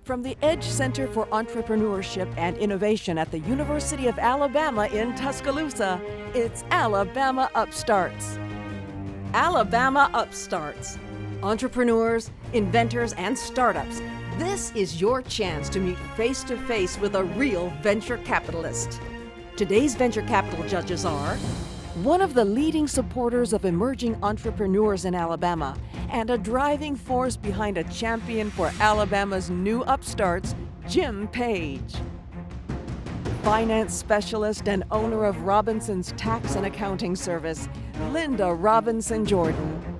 From the Edge Center for Entrepreneurship and Innovation at the University of Alabama in Tuscaloosa, it's Alabama Upstarts. Alabama Upstarts. Entrepreneurs, inventors, and startups. This is your chance to meet face-to-face with a real venture capitalist. Today's venture capital judges are one of the leading supporters of emerging entrepreneurs in Alabama and a driving force behind a champion for Alabama's new upstarts, Jim Page. Finance specialist and owner of Robinson's Tax and Accounting Service, Linda Robinson Jordan.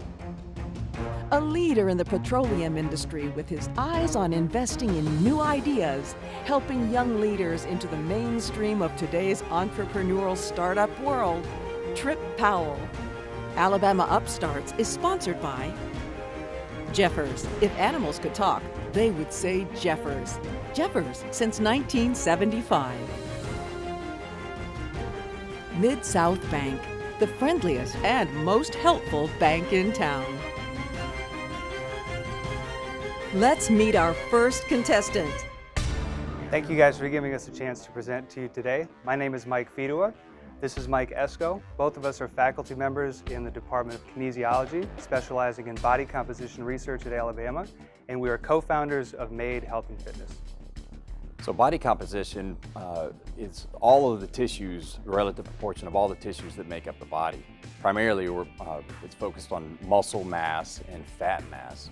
A leader in the petroleum industry with his eyes on investing in new ideas, helping young leaders into the mainstream of today's entrepreneurial startup world, Trip Powell. Alabama Upstarts is sponsored by Jeffers. If animals could talk, they would say Jeffers. Jeffers since 1975. Mid-South Bank, the friendliest and most helpful bank in town. Let's meet our first contestant. Thank you guys for giving us a chance to present to you today. My name is Mike Fedor. This is Mike Esco. Both of us are faculty members in the Department of Kinesiology, specializing in body composition research at Alabama, and we are co-founders of MADE Health and Fitness. So body composition is all of the tissues, the relative proportion of all the tissues that make up the body. Primarily, it's focused on muscle mass and fat mass.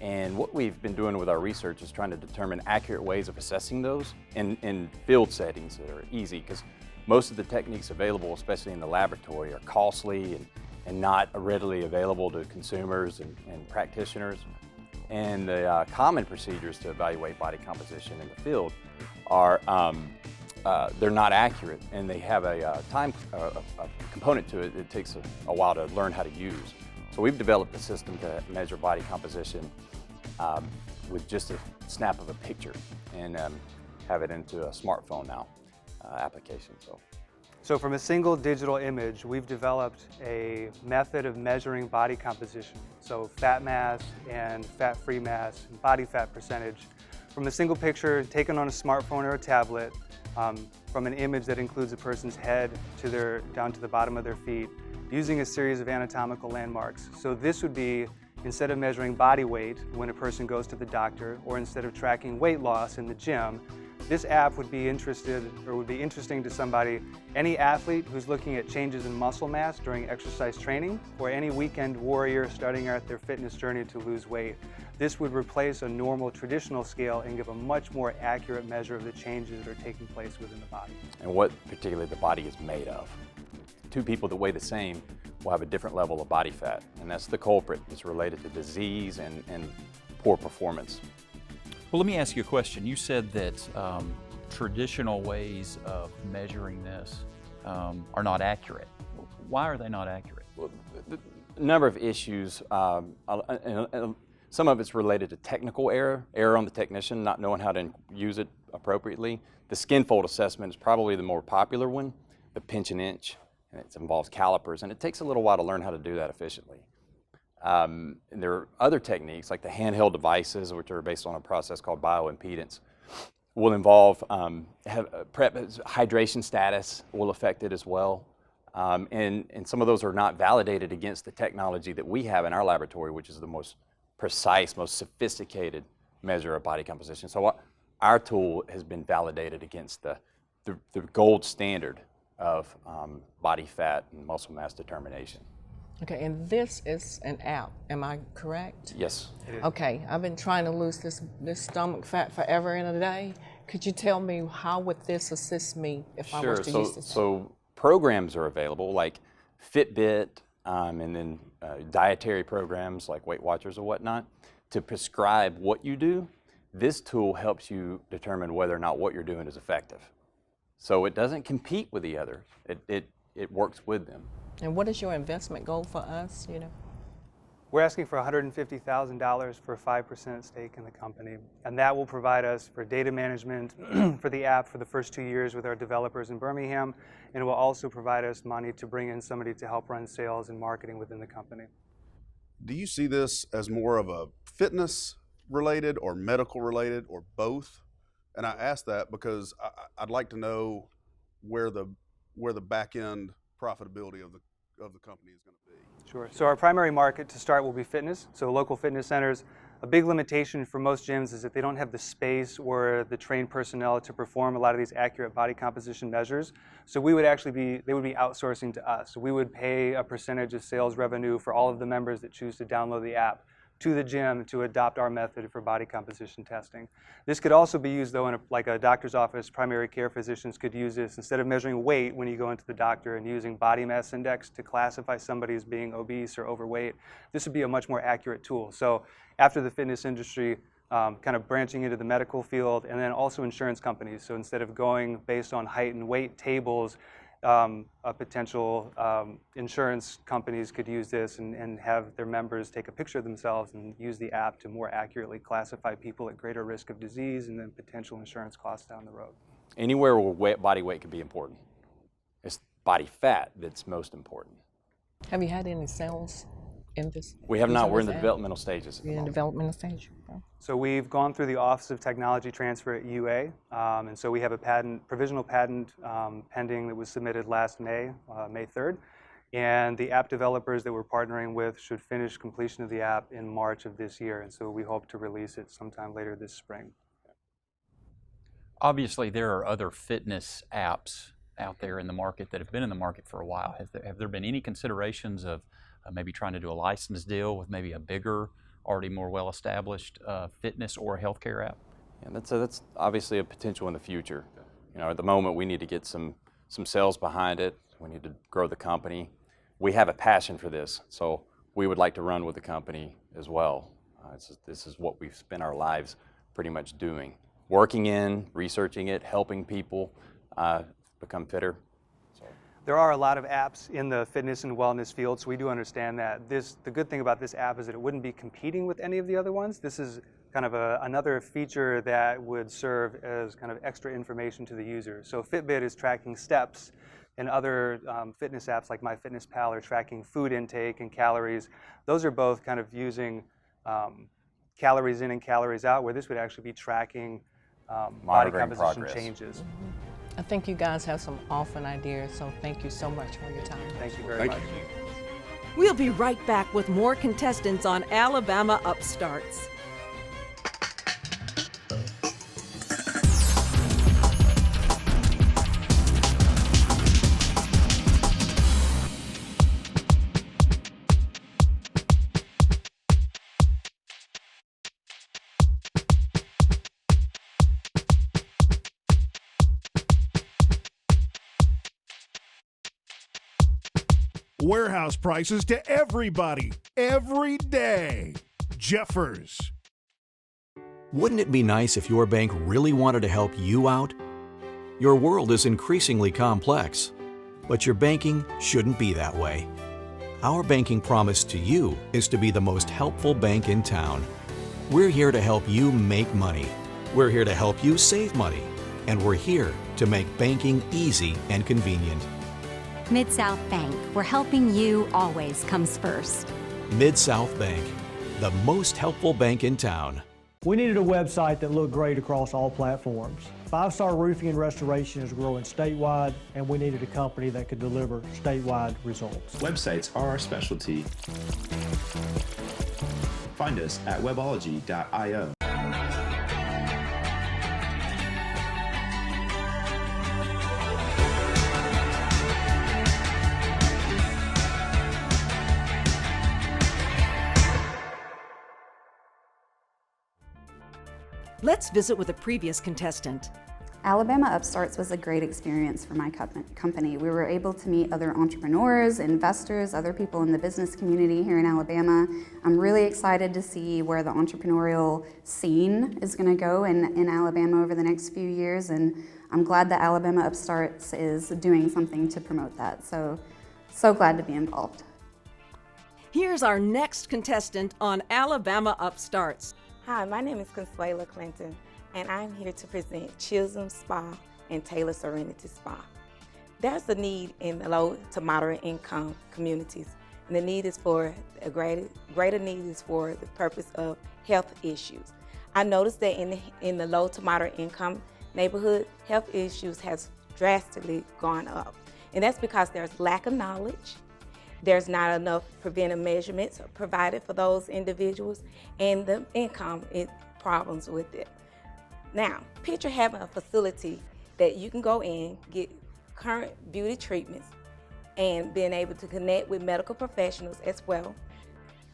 And what we've been doing with our research is trying to determine accurate ways of assessing those in field settings that are easy, because most of the techniques available, especially in the laboratory, are costly and not readily available to consumers and practitioners. And the common procedures to evaluate body composition in the field are, they're not accurate, and they have a time component to it. It takes a while to learn how to use. So we've developed a system to measure body composition with just a snap of a picture and have it into a smartphone now application. So from a single digital image, we've developed a method of measuring body composition. So fat mass and fat-free mass and body fat percentage from a single picture taken on a smartphone or a tablet, from an image that includes a person's head down to the bottom of their feet, using a series of anatomical landmarks. So this would be, instead of measuring body weight when a person goes to the doctor, or instead of tracking weight loss in the gym, this app would be interesting to somebody, any athlete who's looking at changes in muscle mass during exercise training, or any weekend warrior starting out their fitness journey to lose weight. This would replace a normal traditional scale and give a much more accurate measure of the changes that are taking place within the body. And what particularly the body is made of. Two people that weigh the same will have a different level of body fat, and that's the culprit. It's related to disease and poor performance. Well, let me ask you a question. You said that traditional ways of measuring this are not accurate. Why are they not accurate? Well, a number of issues. Some of it's related to technical error on the technician, not knowing how to use it appropriately. The skin fold assessment is probably the more popular one, the pinch and inch. And it involves calipers, and it takes a little while to learn how to do that efficiently. And there are other techniques, like the handheld devices, which are based on a process called bioimpedance, will involve hydration status will affect it as well. And some of those are not validated against the technology that we have in our laboratory, which is the most precise, most sophisticated measure of body composition. So our tool has been validated against the gold standard of body fat and muscle mass determination. Okay, and this is an app, am I correct? Yes. Okay, I've been trying to lose this stomach fat forever in a day. Could you tell me how would this assist me if I was to use this? So programs are available like Fitbit and then dietary programs like Weight Watchers or whatnot to prescribe what you do. This tool helps you determine whether or not what you're doing is effective. So it doesn't compete with the other. It works with them. And what is your investment goal for us, We're asking for $150,000 for a 5% stake in the company, and that will provide us for data management for the app for the first 2 years with our developers in Birmingham, and it will also provide us money to bring in somebody to help run sales and marketing within the company. Do you see this as more of a fitness related or medical related or both? And I ask that because I'd like to know where the back end profitability of the company is going to be. Sure. So our primary market to start will be fitness, so local fitness centers. A big limitation for most gyms is that they don't have the space or the trained personnel to perform a lot of these accurate body composition measures. So they would be outsourcing to us. So we would pay a percentage of sales revenue for all of the members that choose to download the app to the gym to adopt our method for body composition testing. This could also be used though in like a doctor's office. Primary care physicians could use this instead of measuring weight when you go into the doctor and using body mass index to classify somebody as being obese or overweight. This would be a much more accurate tool. So after the fitness industry, kind of branching into the medical field, and then also insurance companies. So instead of going based on height and weight tables, potential insurance companies could use this and have their members take a picture of themselves and use the app to more accurately classify people at greater risk of disease and then potential insurance costs down the road. Anywhere where body weight could be important. It's body fat that's most important. Have you had any sales in this? We have not. We're in the app? developmental stages. You're in developmental stage. Okay. So we've gone through the Office of Technology Transfer at UA, and so we have a provisional patent pending that was submitted last May, May 3rd. And the app developers that we're partnering with should finish completion of the app in March of this year, and so we hope to release it sometime later this spring. Obviously, there are other fitness apps out there in the market that have been in the market for a while. Have there been any considerations of maybe trying to do a license deal with maybe a bigger, already more well-established fitness or healthcare app? And that's obviously a potential in the future. You know, at the moment we need to get some sales behind it. We need to grow the company. We have a passion for this, so we would like to run with the company as well. This is what we've spent our lives pretty much doing. Working in, researching it, helping people become fitter. There are a lot of apps in the fitness and wellness field, so we do understand that. The good thing about this app is that it wouldn't be competing with any of the other ones. This is kind of another feature that would serve as kind of extra information to the user. So Fitbit is tracking steps, and other fitness apps like MyFitnessPal are tracking food intake and calories. Those are both kind of using calories in and calories out, where this would actually be tracking body composition changes. I think you guys have some awesome ideas, so thank you so much for your time. Thank you very much. We'll be right back with more contestants on Alabama Upstarts. Warehouse prices to everybody, every day. Jeffers. Wouldn't it be nice if your bank really wanted to help you out? Your world is increasingly complex, but your banking shouldn't be that way. Our banking promise to you is to be the most helpful bank in town. We're here to help you make money. We're here to help you save money. And we're here to make banking easy and convenient. Mid-South Bank, where helping you always comes first. Mid-South Bank, the most helpful bank in town. We needed a website that looked great across all platforms. 5-Star Roofing and Restoration is growing statewide, and we needed a company that could deliver statewide results. Websites are our specialty. Find us at webology.io. Let's visit with a previous contestant. Alabama Upstarts was a great experience for my company. We were able to meet other entrepreneurs, investors, other people in the business community here in Alabama. I'm really excited to see where the entrepreneurial scene is going to go in Alabama over the next few years, and I'm glad that Alabama Upstarts is doing something to promote that. So glad to be involved. Here's our next contestant on Alabama Upstarts. Hi, my name is Consuela Clinton, and I'm here to present Chisholm Spa and Taylor Serenity Spa. There's a need in the low to moderate income communities, and the need is for greater need is for the purpose of health issues. I noticed that in the low to moderate income neighborhood, health issues has drastically gone up. And that's because there's lack of knowledge, there's not enough preventive measurements provided for those individuals, and the income problems with it. Now, picture having a facility that you can go in, get current beauty treatments, and being able to connect with medical professionals as well,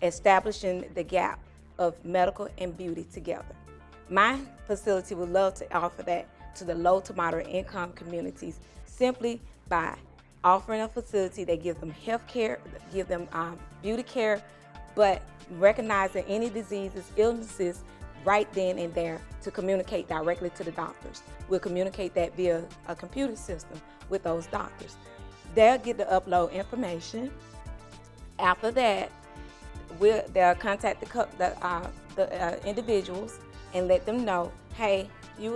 establishing the gap of medical and beauty together. My facility would love to offer that to the low to moderate income communities simply by offering a facility that gives them health care, give them beauty care, but recognizing any diseases, illnesses right then and there to communicate directly to the doctors. We'll communicate that via a computer system with those doctors. They'll get to upload information. After that, they'll contact the individuals and let them know, hey,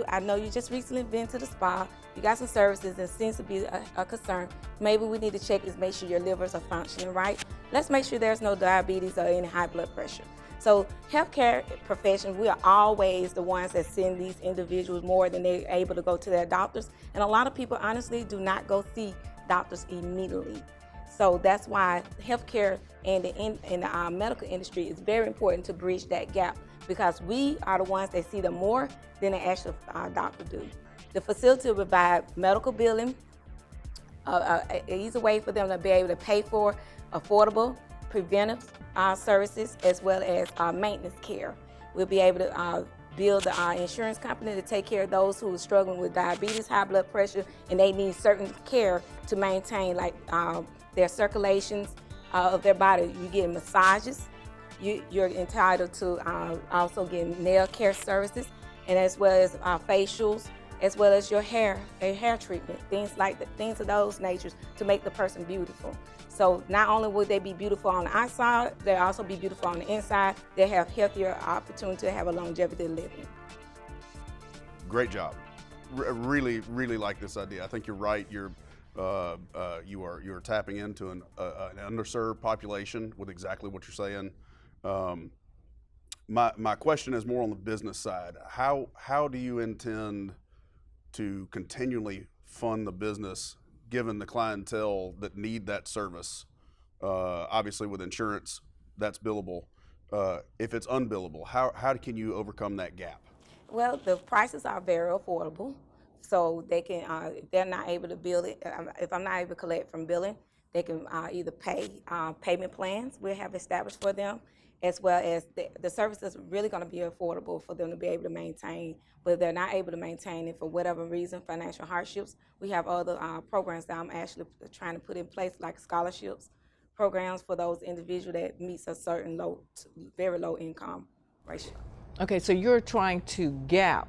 I know you just recently been to the spa, you got some services and seems to be a concern. Maybe we need to check is make sure your livers are functioning right. Let's make sure there's no diabetes or any high blood pressure. So healthcare professions, we are always the ones that send these individuals more than they're able to go to their doctors. And a lot of people honestly do not go see doctors immediately. So that's why healthcare and the medical industry is very important to bridge that gap, because we are the ones that see them more than the actual doctor do. The facility will provide medical billing, an easy way for them to be able to pay for affordable preventive services as well as maintenance care. We'll be able to build the insurance company to take care of those who are struggling with diabetes, high blood pressure, and they need certain care to maintain like their circulations of their body. You get massages, you're entitled to also get nail care services, and as well as facials, as well as your hair treatment, things of those natures to make the person beautiful. So not only will they be beautiful on the outside, they'll also be beautiful on the inside. They have healthier opportunity to have a longevity living. Great job. Really, really like this idea. I think you're right. You are tapping into an underserved population with exactly what you're saying. My question is more on the business side. How do you intend to continually fund the business given the clientele that need that service? Obviously with insurance, that's billable. If it's unbillable, how can you overcome that gap? Well, the prices are very affordable, so they can, if they're not able to bill it, if I'm not able to collect from billing, they can either pay payment plans we have established for them, as well as the service is really going to be affordable for them to be able to maintain. But if they're not able to maintain it for whatever reason, financial hardships, we have other programs that I'm actually trying to put in place, like scholarships programs for those individuals that meets a certain very low income ratio. Okay, so you're trying to gap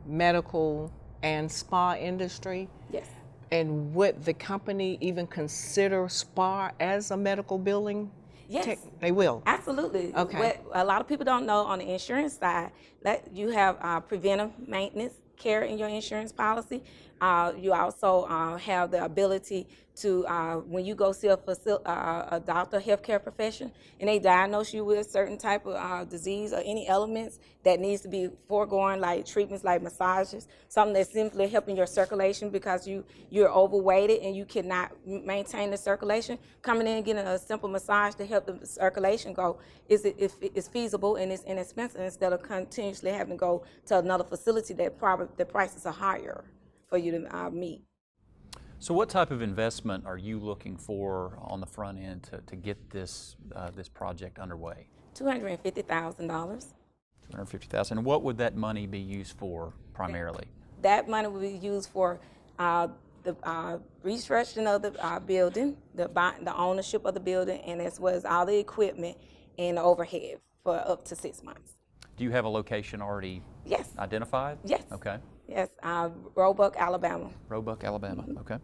medical and spa industry? Yes. And would the company even consider spa as a medical billing? Yes. They will? Absolutely. Okay. What a lot of people don't know on the insurance side, that you have preventive maintenance care in your insurance policy. You also have the ability to, when you go see a doctor, healthcare profession, and they diagnose you with a certain type of disease or any elements that needs to be foregone, like treatments like massages, something that's simply helping your circulation because you're overweighted and you cannot maintain the circulation, coming in and getting a simple massage to help the circulation go is feasible and it's inexpensive, instead of continuously having to go to another facility that probably the prices are higher for you to meet. So what type of investment are you looking for on the front end to get this project underway? $250,000. $250,000. And what would that money be used for primarily? That money would be used for the restructuring of the building, the ownership of the building, and as well as all the equipment and the overhead for up to 6 months. Do you have a location already identified? Yes. Okay. Yes, Roebuck, Alabama. Roebuck, Alabama. Okay.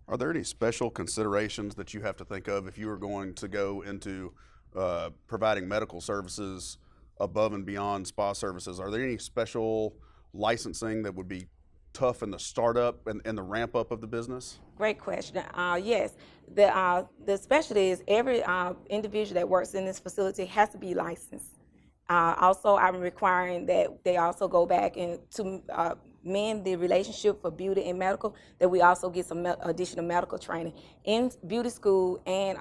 Are there any special considerations that you have to think of if you are going to go into providing medical services above and beyond spa services? Are there any special licensing that would be tough in the startup and the ramp up of the business? Great question. Yes, the specialty is every individual that works in this facility has to be licensed. Also, I'm requiring that they also go back and to mend the relationship for beauty and medical, that we also get some additional medical training in beauty school and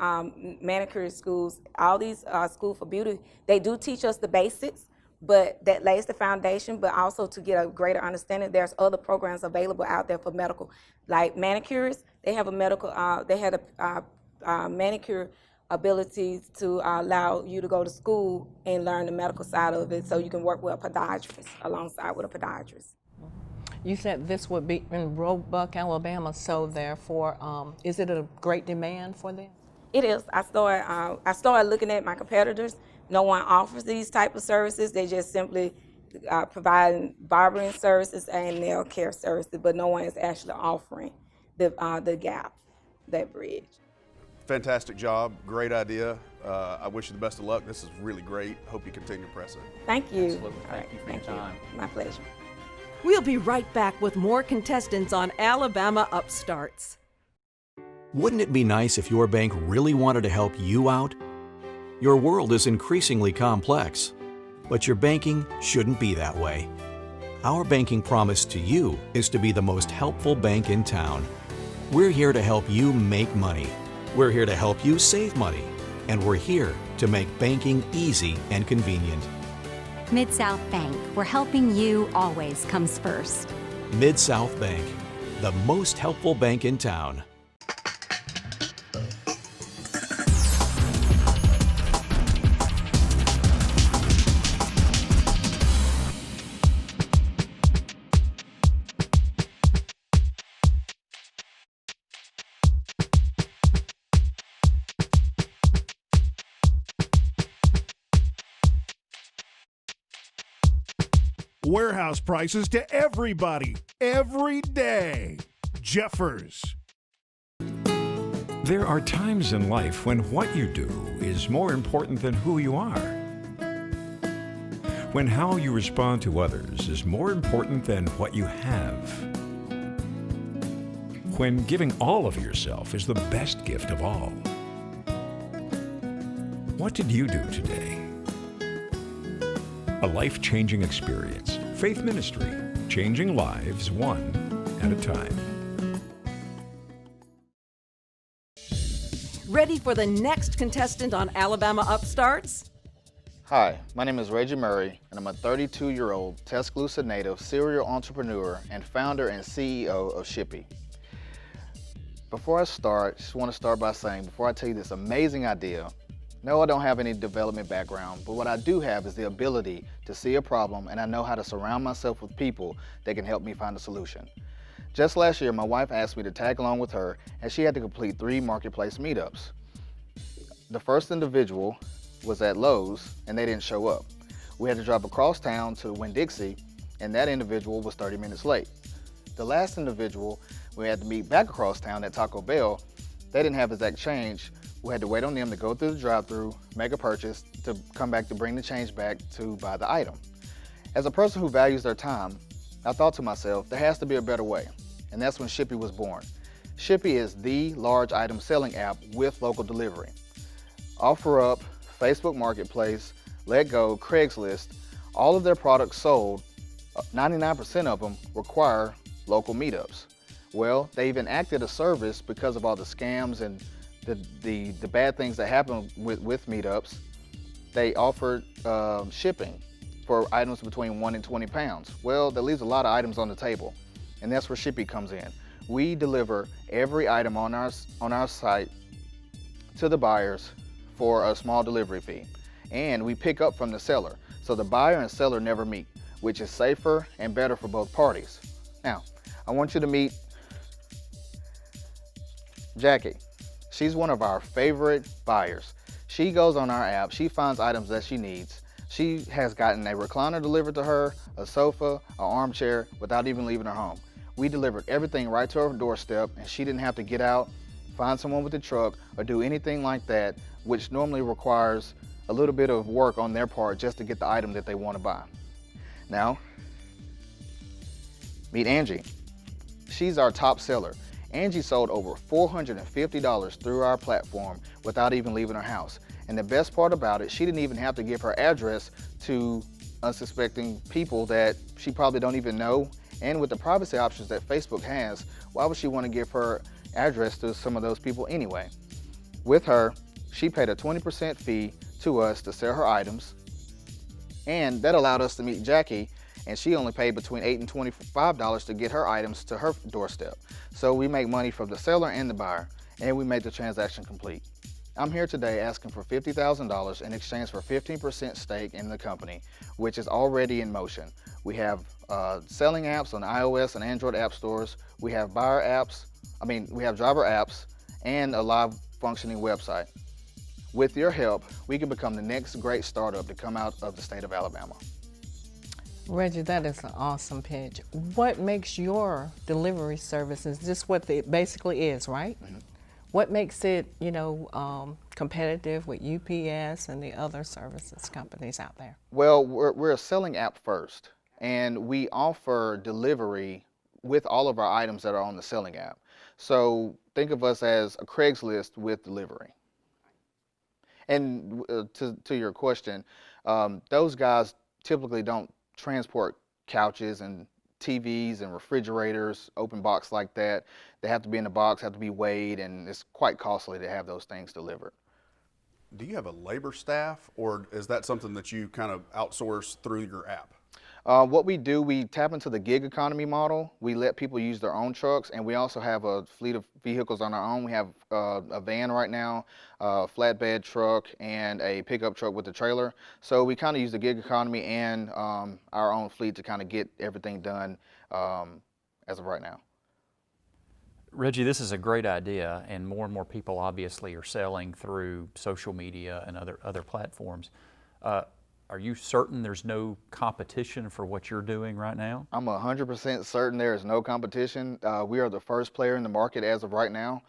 manicure schools. All these schools for beauty, they do teach us the basics, but that lays the foundation, but also to get a greater understanding, there's other programs available out there for medical. Like manicures, they have a medical, they had a manicure abilities to allow you to go to school and learn the medical side of it, so you can work with a podiatrist alongside with a podiatrist. You said this would be in Roebuck, Alabama, so therefore, is it a great demand for them? It is. I started looking at my competitors. No one offers these type of services. They just simply provide barbering services and nail care services, but no one is actually offering the gap, that bridge. Fantastic job, great idea. I wish you the best of luck. This is really great. Hope you continue to press it. Thank you. Absolutely. Thank you for your time. My pleasure. We'll be right back with more contestants on Alabama Upstarts. Wouldn't it be nice if your bank really wanted to help you out? Your world is increasingly complex, but your banking shouldn't be that way. Our banking promise to you is to be the most helpful bank in town. We're here to help you make money. We're here to help you save money. And we're here to make banking easy and convenient. Mid-South Bank, where helping you always comes first. Mid-South Bank, the most helpful bank in town. Warehouse prices to everybody, every day. Jeffers. There are times in life when what you do is more important than who you are. When how you respond to others is more important than what you have. When giving all of yourself is the best gift of all. What did you do today? A life-changing experience. Faith Ministry, changing lives one at a time. Ready for the next contestant on Alabama Upstarts? Hi, my name is Reggie Murray, and I'm a 32-year-old Tuscaloosa native serial entrepreneur and founder and CEO of Shippy. Before I start, just want to start by saying, before I tell you this amazing idea, no, I don't have any development background, but what I do have is the ability to see a problem, and I know how to surround myself with people that can help me find a solution. Just last year, my wife asked me to tag along with her, and she had to complete 3 marketplace meetups. The first individual was at Lowe's, and they didn't show up. We had to drive across town to Winn-Dixie, and that individual was 30 minutes late. The last individual, we had to meet back across town at Taco Bell. They didn't have exact change. We had to wait on them to go through the drive-thru, make a purchase, to come back to bring the change back to buy the item. As a person who values their time, I thought to myself, there has to be a better way. And that's when Shippy was born. Shippy is the large item selling app with local delivery. OfferUp, Facebook Marketplace, LetGo, Craigslist, all of their products sold, 99% of them require local meetups. Well, they even acted a service because of all the scams and the bad things that happen with meetups. They offered shipping for items between 1 and 20 pounds. Well, that leaves a lot of items on the table, and that's where Shippy comes in. We deliver every item on our site to the buyers for a small delivery fee, and we pick up from the seller. So the buyer and seller never meet, which is safer and better for both parties. Now, I want you to meet Jackie. She's one of our favorite buyers. She goes on our app, she finds items that she needs. She has gotten a recliner delivered to her, a sofa, an armchair, without even leaving her home. We delivered everything right to her doorstep, and she didn't have to get out, find someone with the truck, or do anything like that, which normally requires a little bit of work on their part just to get the item that they want to buy. Now, meet Angie. She's our top seller. Angie sold over $450 through our platform without even leaving her house. And the best part about it, she didn't even have to give her address to unsuspecting people that she probably don't even know. And with the privacy options that Facebook has, why would she want to give her address to some of those people anyway? With her, she paid a 20% fee to us to sell her items, and that allowed us to meet Jackie, and she only paid between $8 and $25 to get her items to her doorstep. So we make money from the seller and the buyer, and we make the transaction complete. I'm here today asking for $50,000 in exchange for 15% stake in the company, which is already in motion. We have selling apps on iOS and Android app stores. We have we have driver apps and a live functioning website. With your help, we can become the next great startup to come out of the state of Alabama. Reggie, that is an awesome pitch. What makes your delivery services, just what it basically is, right? Mm-hmm. What makes it, competitive with UPS and the other services companies out there? Well, we're a selling app first, and we offer delivery with all of our items that are on the selling app. So think of us as a Craigslist with delivery. And to your question, those guys typically don't transport couches and TVs and refrigerators, open box like that. They have to be in a box, have to be weighed, and it's quite costly to have those things delivered. Do you have a labor staff, or is that something that you kind of outsource through your app? What we do, we tap into the gig economy model. We let people use their own trucks, and we also have a fleet of vehicles on our own. We have a van right now, a flatbed truck, and a pickup truck with a trailer. So we kind of use the gig economy and our own fleet to kind of get everything done as of right now. Reggie, this is a great idea, and more people obviously are selling through social media and other platforms. Are you certain there's no competition for what you're doing right now? I'm 100% certain there is no competition. We are the first player in the market as of right now.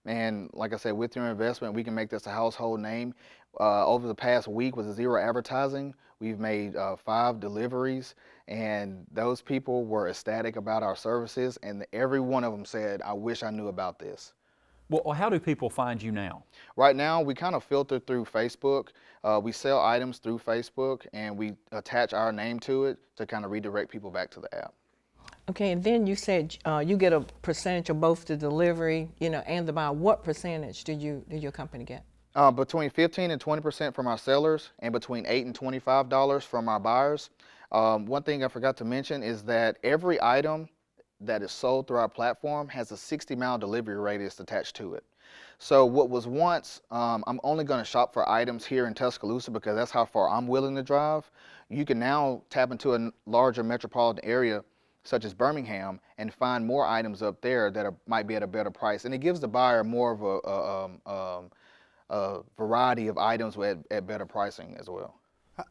And like I said, with your investment, we can make this a household name. Over the past week with zero advertising, we've made 5 deliveries, and those people were ecstatic about our services, and every one of them said, I wish I knew about this. Well, how do people find you now? Right now, we kind of filter through Facebook. We sell items through Facebook, and we attach our name to it to kind of redirect people back to the app. Okay, and then you said you get a percentage of both the delivery, and the buy. What percentage do your company get? Between 15 and 20% from our sellers, and between $8 and $25 from our buyers. One thing I forgot to mention is that every item that is sold through our platform has a 60-mile delivery radius attached to it. So what was once, I'm only going to shop for items here in Tuscaloosa because that's how far I'm willing to drive. You can now tap into a larger metropolitan area such as Birmingham and find more items up there that might be at a better price. And it gives the buyer more of a variety of items at better pricing as well.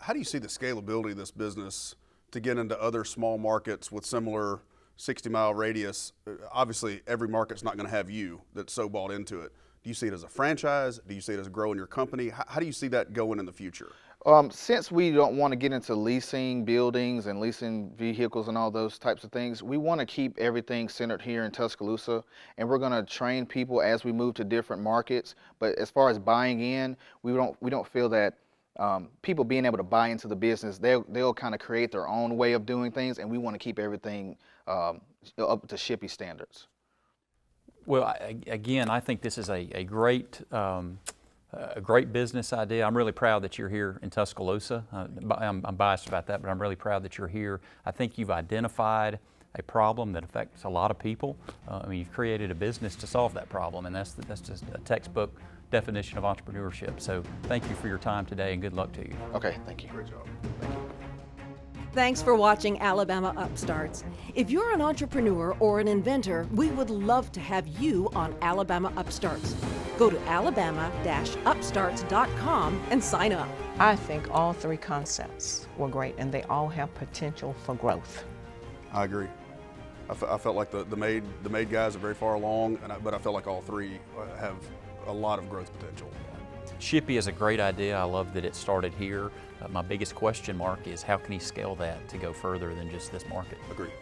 How do you see the scalability of this business to get into other small markets with similar 60-mile radius? Obviously, every market's not going to have you that's so bought into it. Do you see it as a franchise? Do you see it as growing your company? How do you see that going in the future? Since we don't want to get into leasing buildings and leasing vehicles and all those types of things, we want to keep everything centered here in Tuscaloosa, and we're going to train people as we move to different markets. But as far as buying in, we don't feel that people being able to buy into the business, they'll kind of create their own way of doing things, and we want to keep everything up to Shippy standards. Well, again, I think this is a great business idea. I'm really proud that you're here in Tuscaloosa. I'm biased about that, but I'm really proud that you're here. I think you've identified a problem that affects a lot of people. You've created a business to solve that problem, and that's just a textbook definition of entrepreneurship. So thank you for your time today, and good luck to you. Okay, thank you. Great job. Thank you. Thanks for watching Alabama Upstarts. If you're an entrepreneur or an inventor, we would love to have you on Alabama Upstarts. Go to alabama-upstarts.com and sign up. I think all 3 concepts were great, and they all have potential for growth. I agree. I felt like the maid guys are very far along, but I felt like all 3 have a lot of growth potential. Shippy is a great idea. I love that it started here. My biggest question mark is how can he scale that to go further than just this market? Agreed.